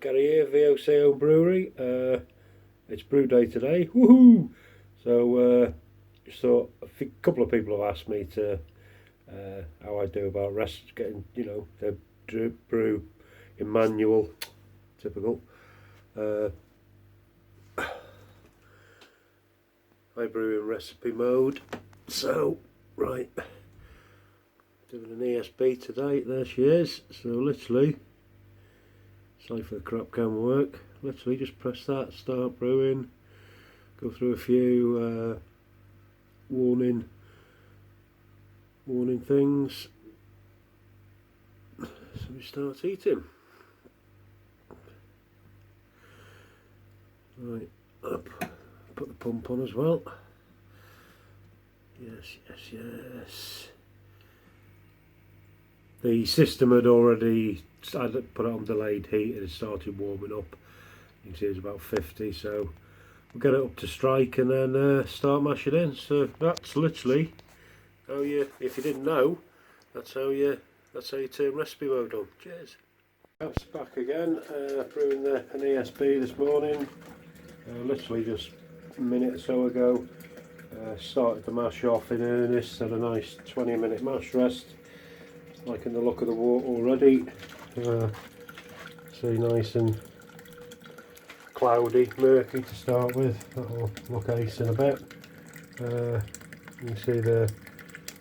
Gary here, VOC Home Brewery. It's Brewday today, woohoo! So just thought a couple of people have asked me to how I do about getting, you know, the brew in manual, typical. I brew in recipe mode, so right, doing an ESB today. There she is. So literally, sorry for the crap camera work. Literally just press that, start brewing, go through a few warning things, so we start eating. Right, up, put the pump on as well. Yes. The system had already, I put it on delayed heat, it had started warming up. You can see it's about 50, so we'll get it up to strike and then start mashing in. So that's literally how you, if you didn't know, that's how you turn recipe mode on. Cheers. That's back again, brewing an ESB this morning. Literally just a minute or so ago, started to mash off in earnest. Had a nice 20-minute mash rest. Liking the look of the wort already. See, nice and cloudy, murky to start with. That'll look ace in a bit. You can see the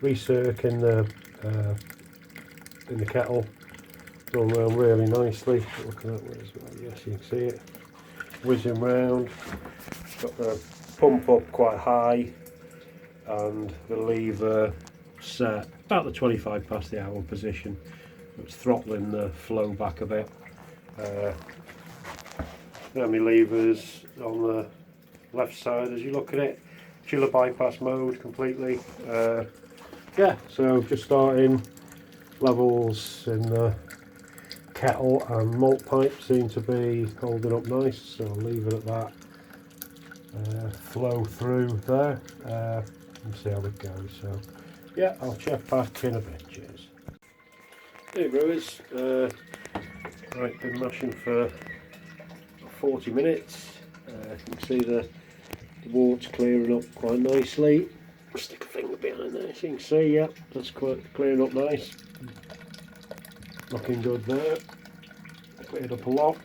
recirc in the kettle going round really nicely. Look at that, yes, you can see it whizzing round. Got the pump up quite high and the lever set about the 25 past the hour position. It's throttling the flow back a bit. There are my levers on the left side as you look at it. Chiller bypass mode completely. Yeah, so just starting. Levels in the kettle and malt pipe seem to be holding up nice, so I'll leave it at that. Flow through there and see how it goes. So yeah, I'll check back in a bit. Cheers. Hey brewers, right, been mashing for 40 minutes. You can see the wort's clearing up quite nicely. Stick a finger behind there, so you can see, yeah, that's quite clearing up nice. Looking good there. Cleared up a lot.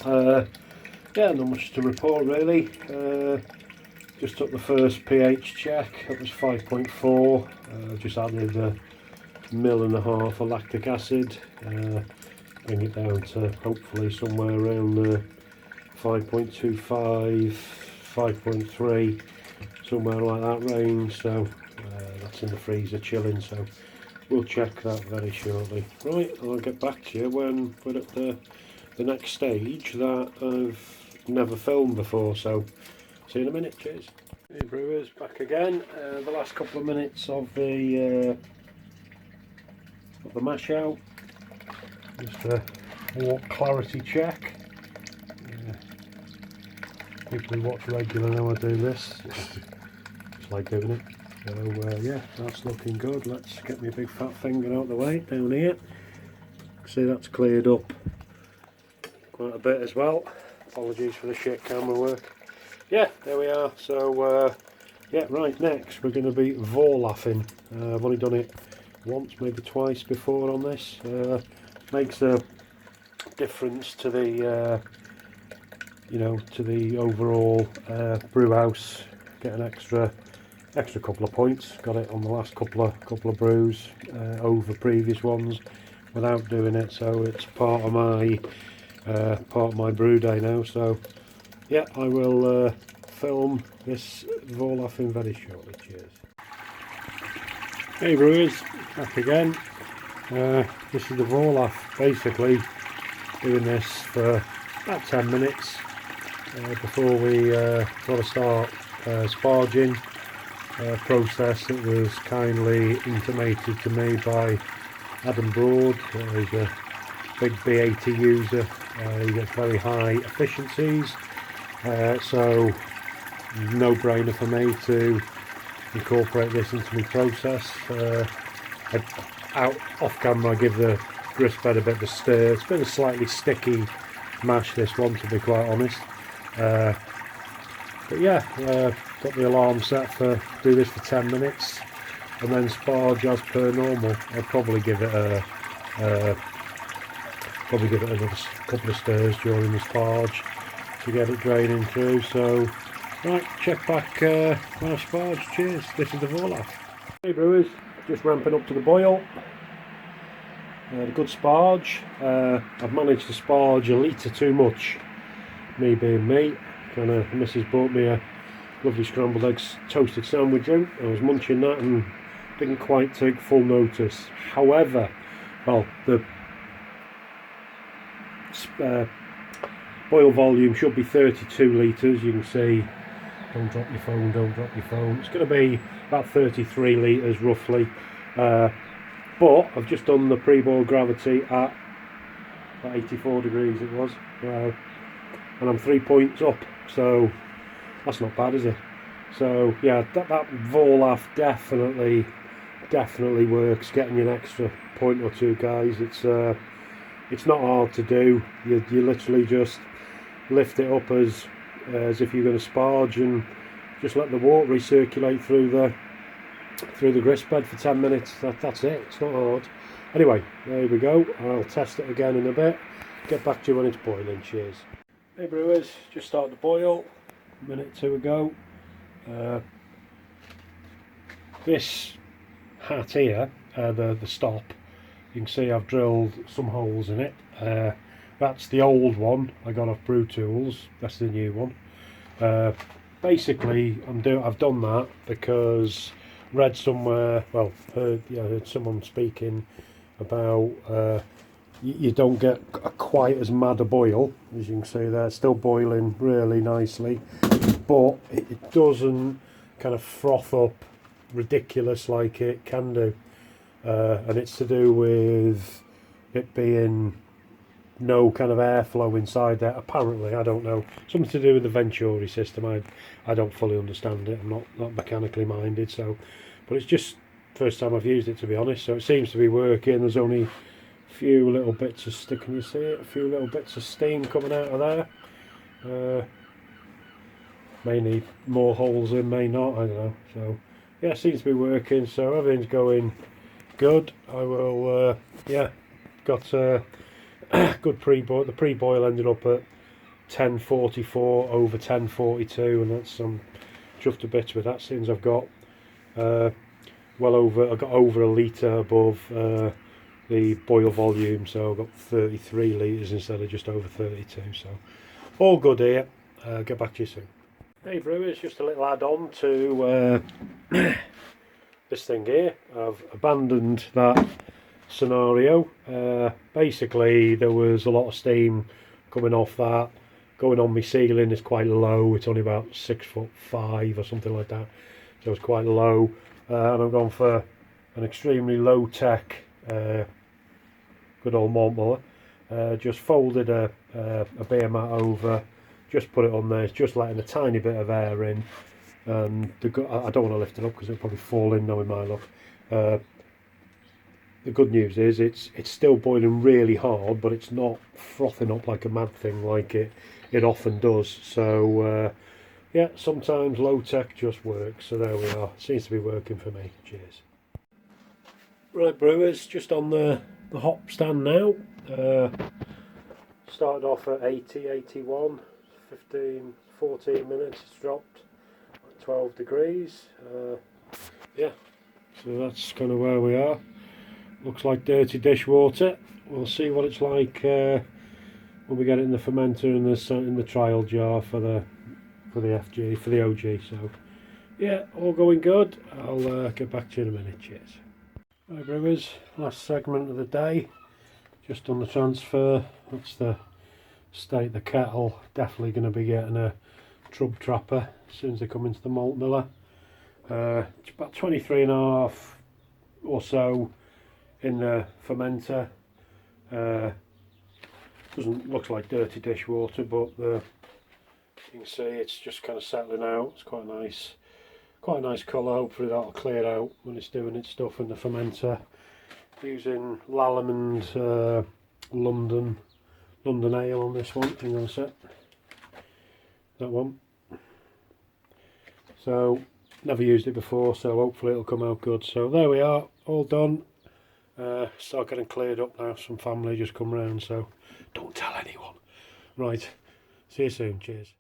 Yeah, not much to report really. Just took the first pH check. That was 5.4. Just added 1.5 ml of lactic acid. Bring it down to hopefully somewhere around 5.25, 5.3, somewhere like that range. So that's in the freezer chilling. So we'll check that very shortly. Right, I'll get back to you when we're at the next stage that I've never filmed before. So see you in a minute. Cheers. Hey brewers, back again. The last couple of minutes of the mash out. Just a wort clarity check. People who watch regular know I do this. Just like doing it. So yeah, that's looking good. Let's get my big fat finger out of the way down here. See, that's cleared up quite a bit as well. Apologies for the shit camera work. Yeah, there we are. So yeah, right, next we're going to be Vorlaufing. I've only done it once, maybe twice before on this. Makes a difference to the you know, to the overall brew house. Get an extra couple of points. Got it on the last couple of brews over previous ones without doing it, so it's part of my Brewday now. So yeah, I will film this Vorlaufing very shortly. Cheers. Hey brewers, back again. This is the Volauf. Basically doing this for about 10 minutes before we got to start sparging. Process that was kindly intimated to me by Adam Broad. He's a big B80 user. He gets very high efficiencies, so no brainer for me to incorporate this into my process. Off camera I give the grist bed a bit of a stir. It's been a slightly sticky mash this one, to be quite honest. But yeah, got the alarm set for do this for 10 minutes and then sparge as per normal. I'd probably give it another couple of stirs during the sparge to get it draining through. So right, check back when I sparge. Cheers. This is the Vorlauf. Hey brewers, just ramping up to the boil. A good sparge. I've managed to sparge a litre too much, me being me. Mrs bought me a lovely scrambled eggs toasted sandwich out. I was munching that and didn't quite take full notice. However, well, the boil volume should be 32 litres. You can see, don't drop your phone, don't drop your phone. It's going to be about 33 litres roughly. But I've just done the pre-boil gravity at 84 degrees it was, and I'm 3 points up, so that's not bad, is it? So yeah, that Volauf definitely works, getting you an extra point or two, guys. It's not hard to do. You literally just lift it up as if you're going to sparge, and just let the wort recirculate through the grist bed for 10 minutes. That's it. It's not hard. Anyway, there we go. I'll test it again in a bit. Get back to you when it's boiling. Cheers. Hey brewers, just started to boil a minute or two ago. This hat here, the stop, you can see I've drilled some holes in it. That's the old one I got off Brewtools. That's the new one. Basically, I've done that because read somewhere, well, heard someone speaking about you don't get quite as mad a boil. As you can see there, it's still boiling really nicely, but it doesn't kind of froth up ridiculous like it can do, and it's to do with it being no kind of airflow inside there, apparently. I don't know, something to do with the Venturi system. I don't fully understand it. I'm not mechanically minded, so, but it's just first time I've used it, to be honest. So it seems to be working. There's only a few little bits of can you see it? A few little bits of steam coming out of there. May need more holes in, may not, I don't know. So yeah, it seems to be working, so everything's going good. I will got good pre-boil. The pre-boil ended up at 1044 over 1042, and that's some chuffed to bits with that, since I've got I got over a litre above the boil volume, so I've got 33 litres instead of just over 32. So all good here. Get back to you soon. Hey brewers, just a little add-on to this thing here. I've abandoned that scenario. Basically there was a lot of steam coming off that. Going on my ceiling is quite low. It's only about 6'5" or something like that, so it's quite low, and I've gone for an extremely low tech good old malt muller. Just folded a beer mat over, just put it on there. It's just letting a tiny bit of air in, and I don't want to lift it up because it'll probably fall in knowing my luck. The good news is it's still boiling really hard, but it's not frothing up like a mad thing like it often does. So yeah, sometimes low tech just works. So there we are. Seems to be working for me. Cheers. Right brewers, just on the hop stand now. Started off at 80, 81, 14 minutes. It's dropped at 12 degrees. Yeah, so that's kind of where we are. Looks like dirty dishwater. We'll see what it's like when we get it in the fermenter and in the trial jar for the OG. So yeah, all going good. I'll get back to you in a minute. Cheers. Right brewers, last segment of the day. Just done the transfer. That's the state. The kettle definitely going to be getting a trub trapper as soon as they come into the malt miller. It's about 23.5 or so in the fermenter. Doesn't look like dirty dishwater, but you can see it's just kind of settling out. It's quite a nice colour. Hopefully that'll clear out when it's doing its stuff in the fermenter. Using Lallemand London under nail on this one. Hang on a sec. That one. So never used it before, so hopefully it'll come out good. So there we are, all done. Start getting cleared up now. Some family just come round, so don't tell anyone. Right, see you soon. Cheers.